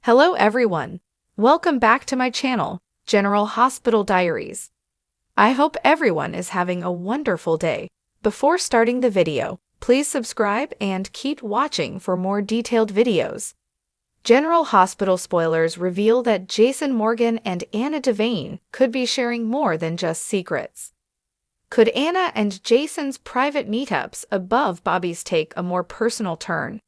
Hello everyone. Welcome back to my channel, General Hospital Diaries. I hope everyone is having a wonderful day. Before starting the video, please subscribe and keep watching for more detailed videos. General Hospital spoilers reveal that Jason Morgan and Anna Devane could be sharing more than just secrets. Could Anna and Jason's private meetups above Bobbie's take a more personal turn?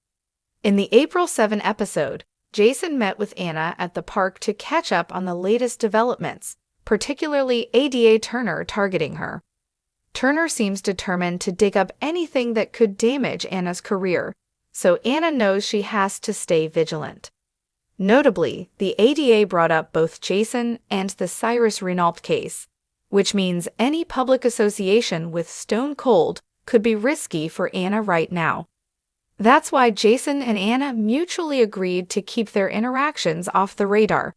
In the April 7 episode, Jason met with Anna at the park to catch up on the latest developments, particularly ADA Turner targeting her. Turner seems determined to dig up anything that could damage Anna's career, so Anna knows she has to stay vigilant. Notably, the ADA brought up both Jason and the Cyrus Renault case, which means any public association with Stone Cold could be risky for Anna right now. That's why Jason and Anna mutually agreed to keep their interactions off the radar.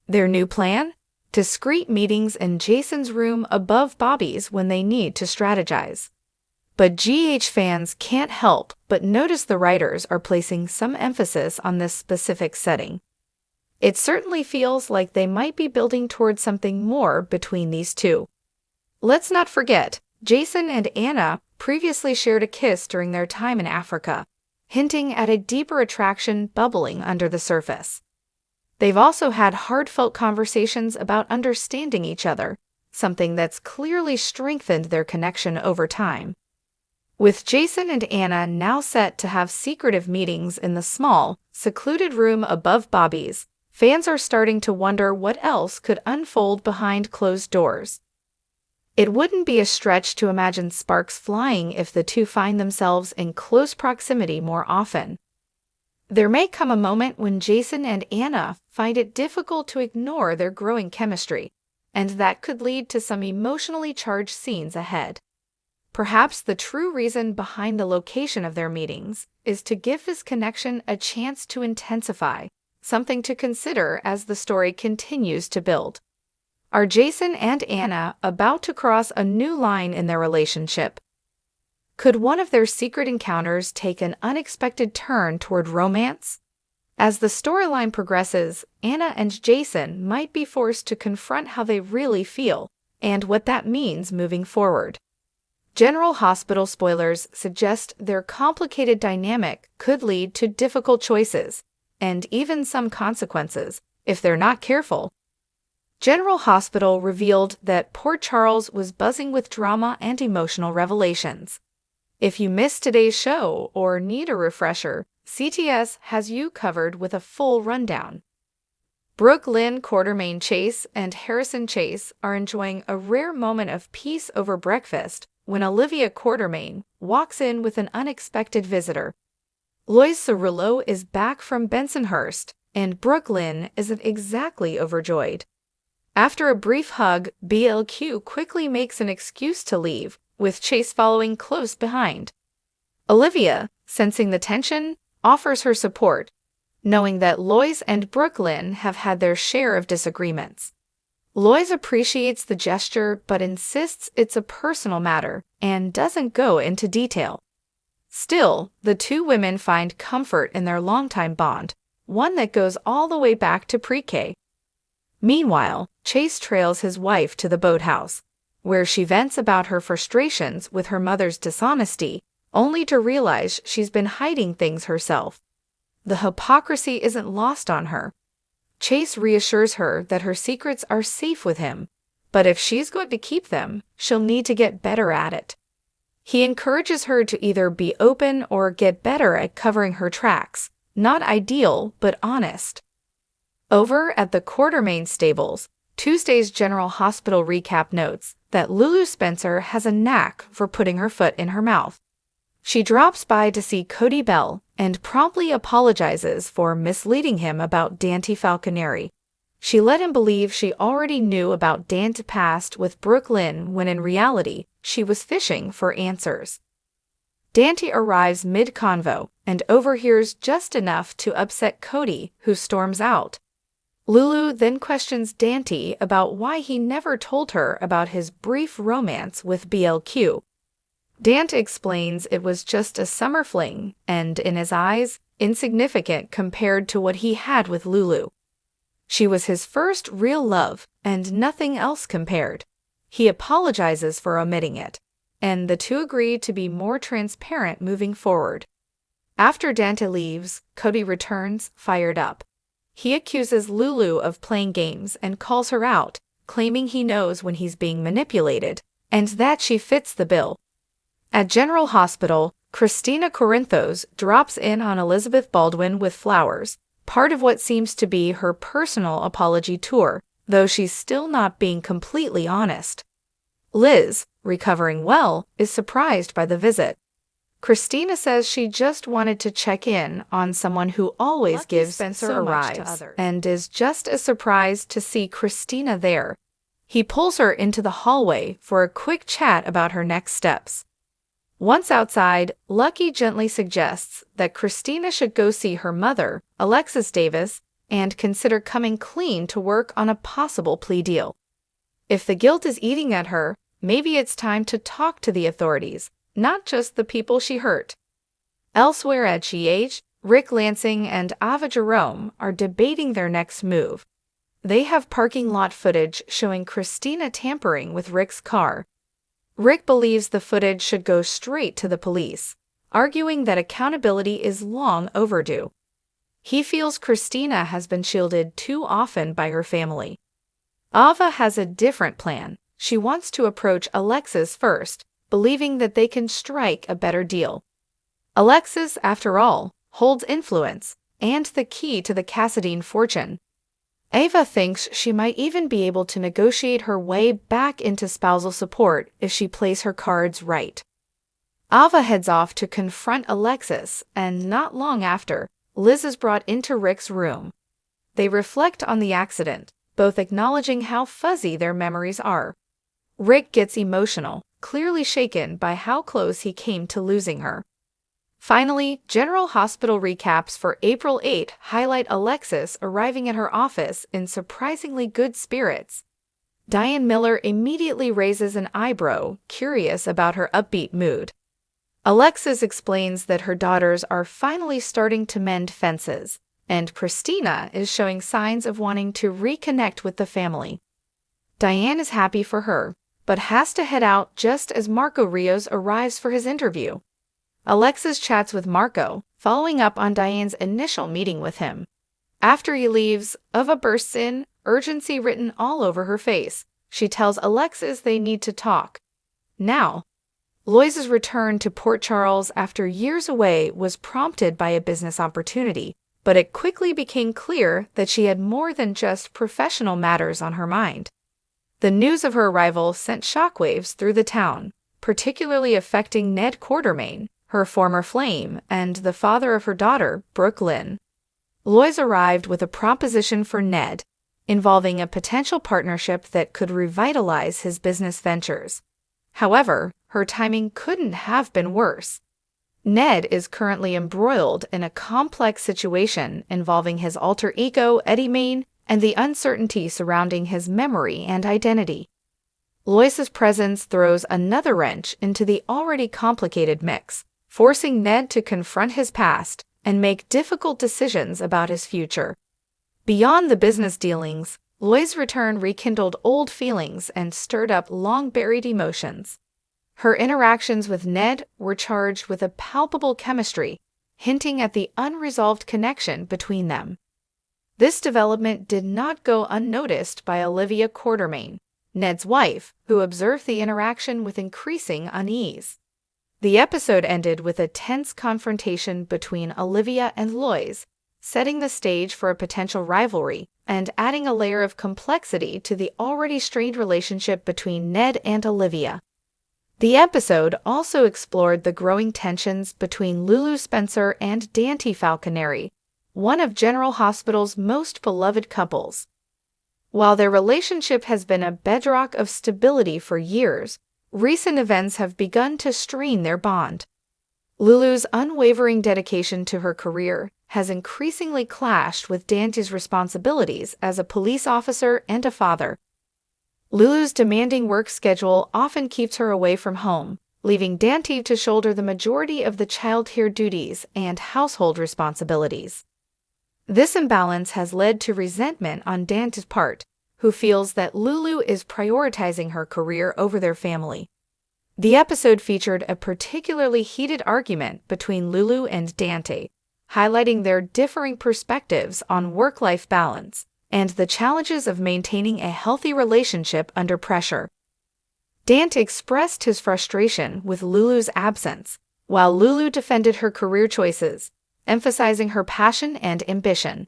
Their new plan? Discreet meetings in Jason's room above Bobbie's when they need to strategize. But GH fans can't help but notice the writers are placing some emphasis on this specific setting. It certainly feels like they might be building towards something more between these two. Let's not forget, Jason and Anna previously shared a kiss during their time in Africa, hinting at a deeper attraction bubbling under the surface. They've also had heartfelt conversations about understanding each other, something that's clearly strengthened their connection over time. With Jason and Anna now set to have secretive meetings in the small, secluded room above Bobbie's, fans are starting to wonder what else could unfold behind closed doors. It wouldn't be a stretch to imagine sparks flying if the two find themselves in close proximity more often. There may come a moment when Jason and Anna find it difficult to ignore their growing chemistry, and that could lead to some emotionally charged scenes ahead. Perhaps the true reason behind the location of their meetings is to give this connection a chance to intensify, something to consider as the story continues to build. Are Jason and Anna about to cross a new line in their relationship? Could one of their secret encounters take an unexpected turn toward romance? As the storyline progresses, Anna and Jason might be forced to confront how they really feel and what that means moving forward. General Hospital spoilers suggest their complicated dynamic could lead to difficult choices, and even some consequences, if they're not careful. General Hospital revealed that Port Charles was buzzing with drama and emotional revelations. If you missed today's show or need a refresher, CTS has you covered with a full rundown. Brooke Lynn Quartermaine Chase and Harrison Chase are enjoying a rare moment of peace over breakfast when Olivia Quartermaine walks in with an unexpected visitor. Lois Cerullo is back from Bensonhurst, and Brooke Lynn isn't exactly overjoyed. After a brief hug, BLQ quickly makes an excuse to leave, with Chase following close behind. Olivia, sensing the tension, offers her support, knowing that Lois and Brooke Lynn have had their share of disagreements. Lois appreciates the gesture but insists it's a personal matter and doesn't go into detail. Still, the two women find comfort in their longtime bond, one that goes all the way back to pre-K. Meanwhile, Chase trails his wife to the boathouse, where she vents about her frustrations with her mother's dishonesty, only to realize she's been hiding things herself. The hypocrisy isn't lost on her. Chase reassures her that her secrets are safe with him, but if she's going to keep them, she'll need to get better at it. He encourages her to either be open or get better at covering her tracks, not ideal but honest. Over at the Quartermaine stables, Tuesday's General Hospital recap notes that Lulu Spencer has a knack for putting her foot in her mouth. She drops by to see Cody Bell and promptly apologizes for misleading him about Dante Falconeri. She let him believe she already knew about Dante's past with Brooke Lynn when in reality, she was fishing for answers. Dante arrives mid-convo and overhears just enough to upset Cody, who storms out. Lulu then questions Dante about why he never told her about his brief romance with BLQ. Dante explains it was just a summer fling, and in his eyes, insignificant compared to what he had with Lulu. She was his first real love, and nothing else compared. He apologizes for omitting it, and the two agree to be more transparent moving forward. After Dante leaves, Cody returns, fired up. He accuses Lulu of playing games and calls her out, claiming he knows when he's being manipulated, and that she fits the bill. At General Hospital, Christina Corinthos drops in on Elizabeth Baldwin with flowers, part of what seems to be her personal apology tour, though she's still not being completely honest. Liz, recovering well, is surprised by the visit. Christina says she just wanted to check in on someone who always gives Spencer so much to others, and is just as surprised to see Christina there. He pulls her into the hallway for a quick chat about her next steps. Once outside, Lucky gently suggests that Christina should go see her mother, Alexis Davis, and consider coming clean to work on a possible plea deal. If the guilt is eating at her, maybe it's time to talk to the authorities, not just the people she hurt. Elsewhere at GH, Rick Lansing and Ava Jerome are debating their next move. They have parking lot footage showing Christina tampering with Rick's car. Rick believes the footage should go straight to the police, arguing that accountability is long overdue. He feels Christina has been shielded too often by her family. Ava has a different plan. She wants to approach Alexis first, believing that they can strike a better deal. Alexis, after all, holds influence and the key to the Cassadine fortune. Ava thinks she might even be able to negotiate her way back into spousal support if she plays her cards right. Ava heads off to confront Alexis, and not long after, Liz is brought into Rick's room. They reflect on the accident, both acknowledging how fuzzy their memories are. Rick gets emotional, clearly shaken by how close he came to losing her. Finally, General Hospital recaps for April 8 highlight Alexis arriving at her office in surprisingly good spirits. Diane Miller immediately raises an eyebrow, curious about her upbeat mood. Alexis explains that her daughters are finally starting to mend fences, and Christina is showing signs of wanting to reconnect with the family. Diane is happy for her, but has to head out just as Marco Rios arrives for his interview. Alexis chats with Marco, following up on Diane's initial meeting with him. After he leaves, Ava bursts in, urgency written all over her face. She tells Alexis they need to talk. Now, Lois's return to Port Charles after years away was prompted by a business opportunity, but it quickly became clear that she had more than just professional matters on her mind. The news of her arrival sent shockwaves through the town, particularly affecting Ned Quartermain, her former flame, and the father of her daughter, Brooke Lynn. Lois arrived with a proposition for Ned, involving a potential partnership that could revitalize his business ventures. However, her timing couldn't have been worse. Ned is currently embroiled in a complex situation involving his alter ego, Eddie Main, and the uncertainty surrounding his memory and identity. Lois's presence throws another wrench into the already complicated mix, forcing Ned to confront his past and make difficult decisions about his future. Beyond the business dealings, Lois's return rekindled old feelings and stirred up long-buried emotions. Her interactions with Ned were charged with a palpable chemistry, hinting at the unresolved connection between them. This development did not go unnoticed by Olivia Quartermain, Ned's wife, who observed the interaction with increasing unease. The episode ended with a tense confrontation between Olivia and Lois, setting the stage for a potential rivalry and adding a layer of complexity to the already strained relationship between Ned and Olivia. The episode also explored the growing tensions between Lulu Spencer and Dante Falconeri, one of General Hospital's most beloved couples. While their relationship has been a bedrock of stability for years, recent events have begun to strain their bond. Lulu's unwavering dedication to her career has increasingly clashed with Dante's responsibilities as a police officer and a father. Lulu's demanding work schedule often keeps her away from home, leaving Dante to shoulder the majority of the childcare duties and household responsibilities. This imbalance has led to resentment on Dante's part, who feels that Lulu is prioritizing her career over their family. The episode featured a particularly heated argument between Lulu and Dante, highlighting their differing perspectives on work-life balance and the challenges of maintaining a healthy relationship under pressure. Dante expressed his frustration with Lulu's absence, while Lulu defended her career choices, emphasizing her passion and ambition.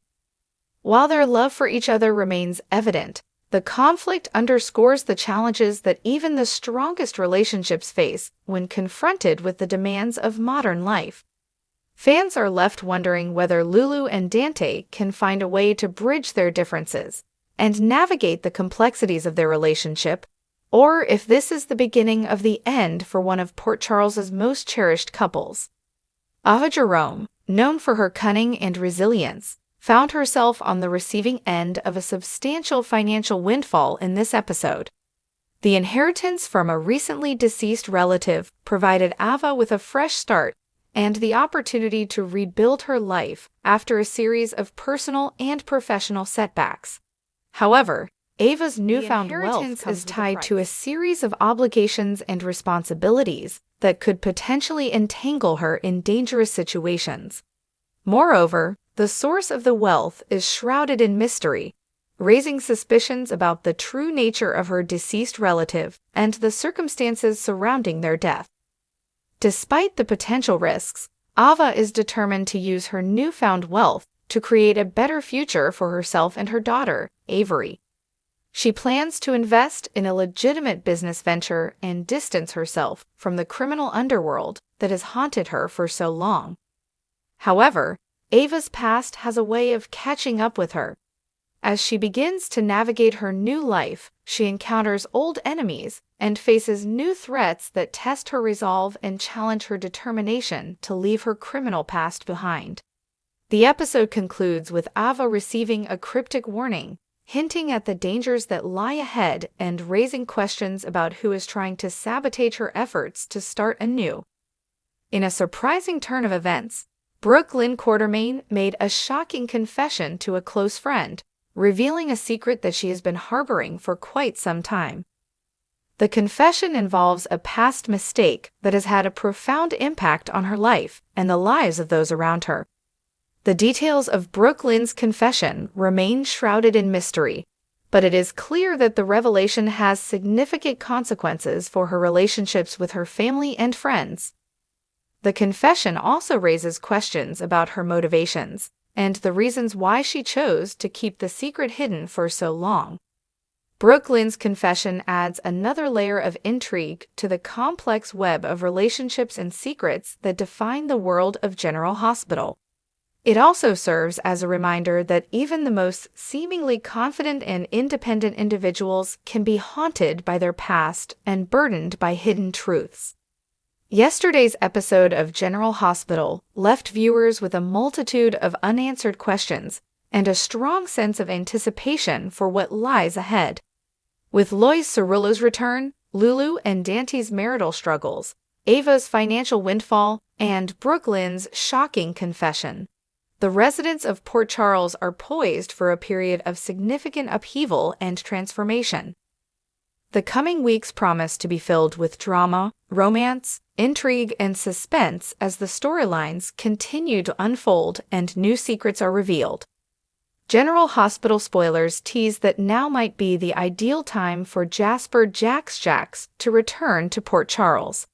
While their love for each other remains evident, the conflict underscores the challenges that even the strongest relationships face when confronted with the demands of modern life. Fans are left wondering whether Lulu and Dante can find a way to bridge their differences and navigate the complexities of their relationship, or if this is the beginning of the end for one of Port Charles's most cherished couples. Ava Jerome, known for her cunning and resilience, found herself on the receiving end of a substantial financial windfall in this episode. The inheritance from a recently deceased relative provided Ava with a fresh start and the opportunity to rebuild her life after a series of personal and professional setbacks. However, Ava's newfound wealth is tied to a series of obligations and responsibilities that could potentially entangle her in dangerous situations. Moreover, the source of the wealth is shrouded in mystery, raising suspicions about the true nature of her deceased relative and the circumstances surrounding their death. Despite the potential risks, Ava is determined to use her newfound wealth to create a better future for herself and her daughter, Avery. She plans to invest in a legitimate business venture and distance herself from the criminal underworld that has haunted her for so long. However, Ava's past has a way of catching up with her. As she begins to navigate her new life, she encounters old enemies and faces new threats that test her resolve and challenge her determination to leave her criminal past behind. The episode concludes with Ava receiving a cryptic warning, hinting at the dangers that lie ahead and raising questions about who is trying to sabotage her efforts to start anew. In a surprising turn of events, Brooke Lynn Quartermain made a shocking confession to a close friend, revealing a secret that she has been harboring for quite some time. The confession involves a past mistake that has had a profound impact on her life and the lives of those around her. The details of Brooke Lynn's confession remain shrouded in mystery, but it is clear that the revelation has significant consequences for her relationships with her family and friends. The confession also raises questions about her motivations and the reasons why she chose to keep the secret hidden for so long. Brooke Lynn's confession adds another layer of intrigue to the complex web of relationships and secrets that define the world of General Hospital. It also serves as a reminder that even the most seemingly confident and independent individuals can be haunted by their past and burdened by hidden truths. Yesterday's episode of General Hospital left viewers with a multitude of unanswered questions and a strong sense of anticipation for what lies ahead. With Lois Cerullo's return, Lulu and Dante's marital struggles, Ava's financial windfall, and Brooke Lynn's shocking confession, the residents of Port Charles are poised for a period of significant upheaval and transformation. The coming weeks promise to be filled with drama, romance, intrigue, and suspense as the storylines continue to unfold and new secrets are revealed. General Hospital spoilers tease that now might be the ideal time for Jasper Jax to return to Port Charles.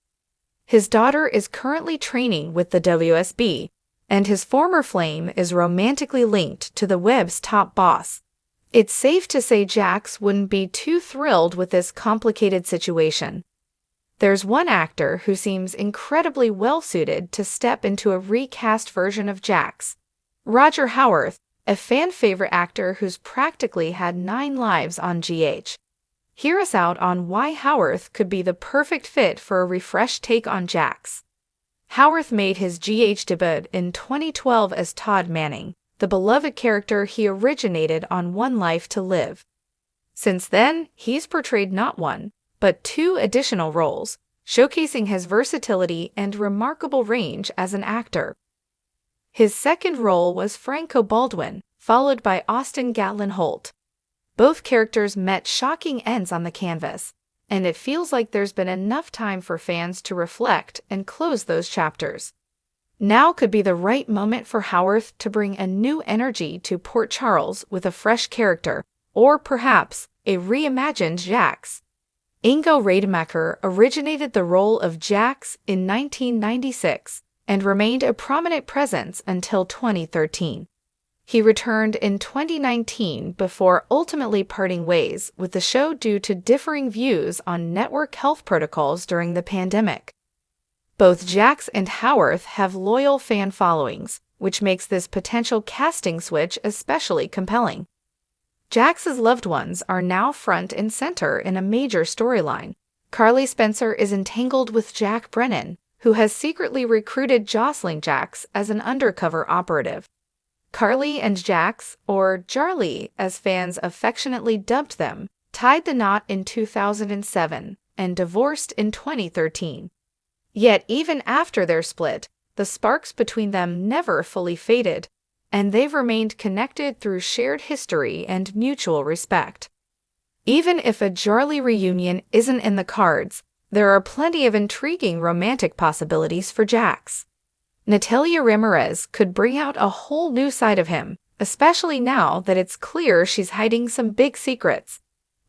His daughter is currently training with the WSB, and his former flame is romantically linked to the web's top boss. It's safe to say Jax wouldn't be too thrilled with this complicated situation. There's one actor who seems incredibly well-suited to step into a recast version of Jax: Roger Howarth, a fan-favorite actor who's practically had 9 lives on GH. Hear us out on why Howarth could be the perfect fit for a refreshed take on Jax. Howarth made his GH debut in 2012 as Todd Manning, the beloved character he originated on One Life to Live. Since then, he's portrayed not one, but 2 additional roles, showcasing his versatility and remarkable range as an actor. His second role was Franco Baldwin, followed by Austin Gatlin Holt. Both characters met shocking ends on the canvas, and it feels like there's been enough time for fans to reflect and close those chapters. Now could be the right moment for Howarth to bring a new energy to Port Charles with a fresh character, or perhaps a reimagined Jax. Ingo Rademacher originated the role of Jax in 1996 and remained a prominent presence until 2013. He returned in 2019 before ultimately parting ways with the show due to differing views on network health protocols during the pandemic. Both Jax and Howarth have loyal fan followings, which makes this potential casting switch especially compelling. Jax's loved ones are now front and center in a major storyline. Carly Spencer is entangled with Jack Brennan, who has secretly recruited Jocelyn Jax as an undercover operative. Carly and Jax, or Jarly as fans affectionately dubbed them, tied the knot in 2007 and divorced in 2013. Yet even after their split, the sparks between them never fully faded, and they've remained connected through shared history and mutual respect. Even if a Jarly reunion isn't in the cards, there are plenty of intriguing romantic possibilities for Jax. Natalia Ramirez could bring out a whole new side of him, especially now that it's clear she's hiding some big secrets.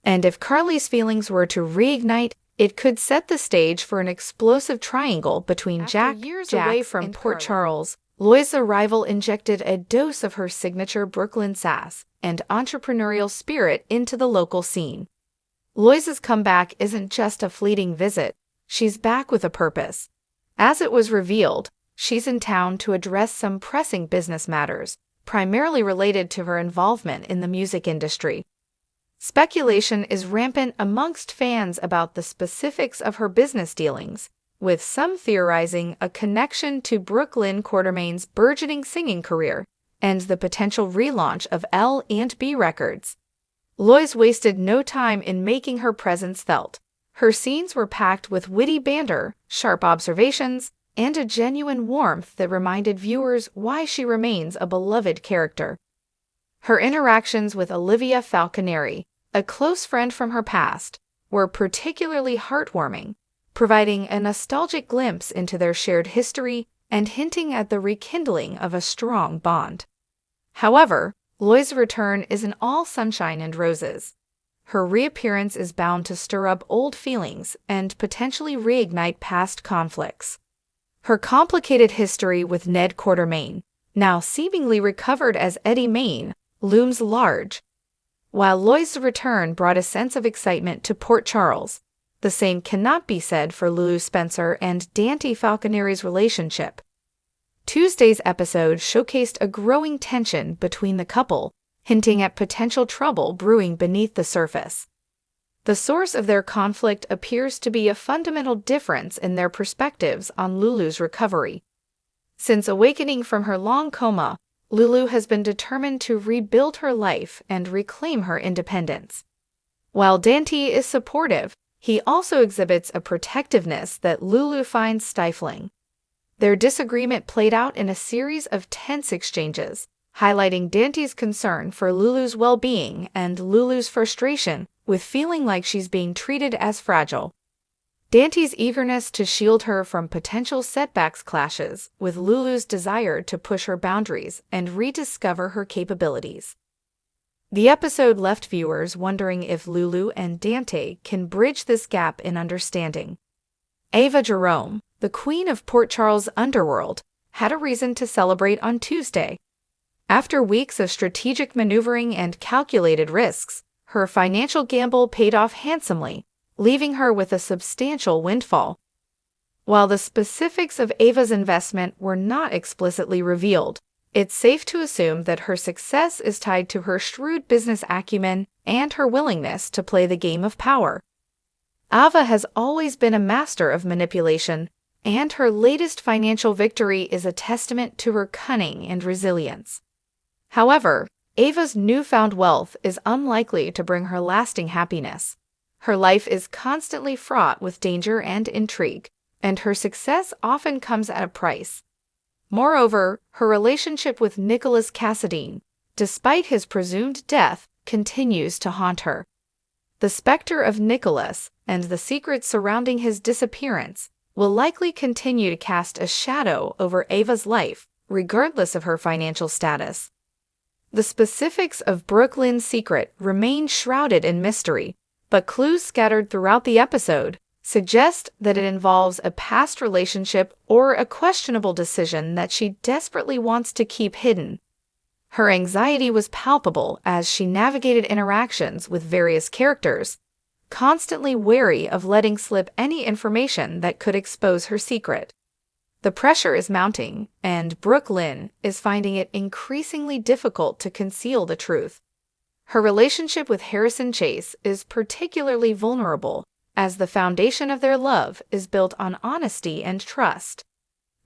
And if Carly's feelings were to reignite, it could set the stage for an explosive triangle between Jax away from Port Charles. Lois's arrival injected a dose of her signature Brooklyn sass and entrepreneurial spirit into the local scene. Lois's comeback isn't just a fleeting visit, she's back with a purpose. As it was revealed, she's in town to address some pressing business matters, primarily related to her involvement in the music industry. Speculation is rampant amongst fans about the specifics of her business dealings, with some theorizing a connection to Brooklyn Quartermain's burgeoning singing career and the potential relaunch of L&B Records. Lois wasted no time in making her presence felt. Her scenes were packed with witty banter, sharp observations, and a genuine warmth that reminded viewers why she remains a beloved character. Her interactions with Olivia Falconeri, a close friend from her past, were particularly heartwarming, providing a nostalgic glimpse into their shared history and hinting at the rekindling of a strong bond. However, Lois's return isn't all sunshine and roses. Her reappearance is bound to stir up old feelings and potentially reignite past conflicts. Her complicated history with Ned Quartermain, now seemingly recovered as Eddie Main, looms large. While Lois's return brought a sense of excitement to Port Charles, the same cannot be said for Lulu Spencer and Dante Falconeri's relationship. Tuesday's episode showcased a growing tension between the couple, hinting at potential trouble brewing beneath the surface. The source of their conflict appears to be a fundamental difference in their perspectives on Lulu's recovery. Since awakening from her long coma, Lulu has been determined to rebuild her life and reclaim her independence. While Dante is supportive, he also exhibits a protectiveness that Lulu finds stifling. Their disagreement played out in a series of tense exchanges, highlighting Dante's concern for Lulu's well-being and Lulu's frustration with feeling like she's being treated as fragile. Dante's eagerness to shield her from potential setbacks clashes with Lulu's desire to push her boundaries and rediscover her capabilities. The episode left viewers wondering if Lulu and Dante can bridge this gap in understanding. Ava Jerome, the queen of Port Charles' underworld, had a reason to celebrate on Tuesday. After weeks of strategic maneuvering and calculated risks, her financial gamble paid off handsomely, leaving her with a substantial windfall. While the specifics of Ava's investment were not explicitly revealed, it's safe to assume that her success is tied to her shrewd business acumen and her willingness to play the game of power. Ava has always been a master of manipulation, and her latest financial victory is a testament to her cunning and resilience. However, Ava's newfound wealth is unlikely to bring her lasting happiness. Her life is constantly fraught with danger and intrigue, and her success often comes at a price. Moreover, her relationship with Nicholas Cassadine, despite his presumed death, continues to haunt her. The specter of Nicholas and the secrets surrounding his disappearance will likely continue to cast a shadow over Ava's life, regardless of her financial status. The specifics of Brooklyn's secret remain shrouded in mystery, but clues scattered throughout the episode suggest that it involves a past relationship or a questionable decision that she desperately wants to keep hidden. Her anxiety was palpable as she navigated interactions with various characters, constantly wary of letting slip any information that could expose her secret. The pressure is mounting, and Brooklyn is finding it increasingly difficult to conceal the truth. Her relationship with Harrison Chase is particularly vulnerable, as the foundation of their love is built on honesty and trust.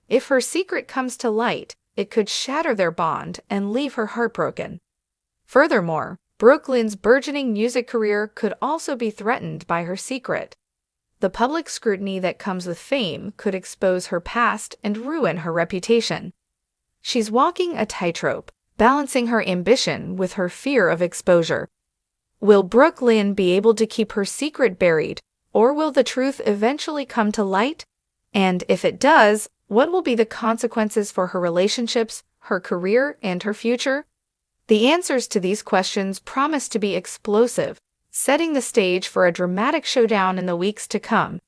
If her secret comes to light, it could shatter their bond and leave her heartbroken. Furthermore, Brooklyn's burgeoning music career could also be threatened by her secret. The public scrutiny that comes with fame could expose her past and ruin her reputation. She's walking a tightrope, balancing her ambition with her fear of exposure. Will Brooklyn be able to keep her secret buried, or will the truth eventually come to light? And if it does, what will be the consequences for her relationships, her career, and her future? The answers to these questions promise to be explosive, setting the stage for a dramatic showdown in the weeks to come.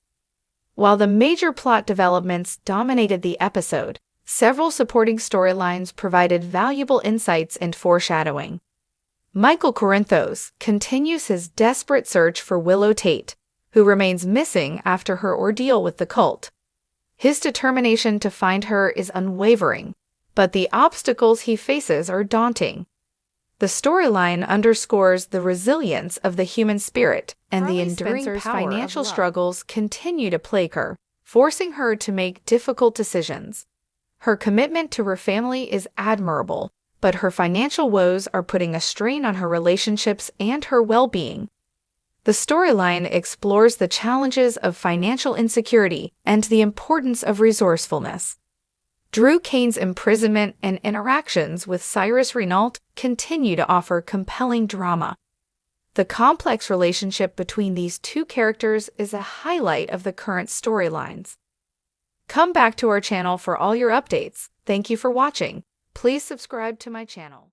While the major plot developments dominated the episode, several supporting storylines provided valuable insights and foreshadowing. Michael Corinthos continues his desperate search for Willow Tate, who remains missing after her ordeal with the cult. His determination to find her is unwavering, but the obstacles he faces are daunting. The storyline underscores the resilience of the human spirit, and the enduring financial struggles continue to plague her, forcing her to make difficult decisions. Her commitment to her family is admirable, but her financial woes are putting a strain on her relationships and her well-being. The storyline explores the challenges of financial insecurity and the importance of resourcefulness. Drew Kane's imprisonment and interactions with Cyrus Renault continue to offer compelling drama. The complex relationship between these two characters is a highlight of the current storylines. Come back to our channel for all your updates. Thank you for watching. Please subscribe to my channel.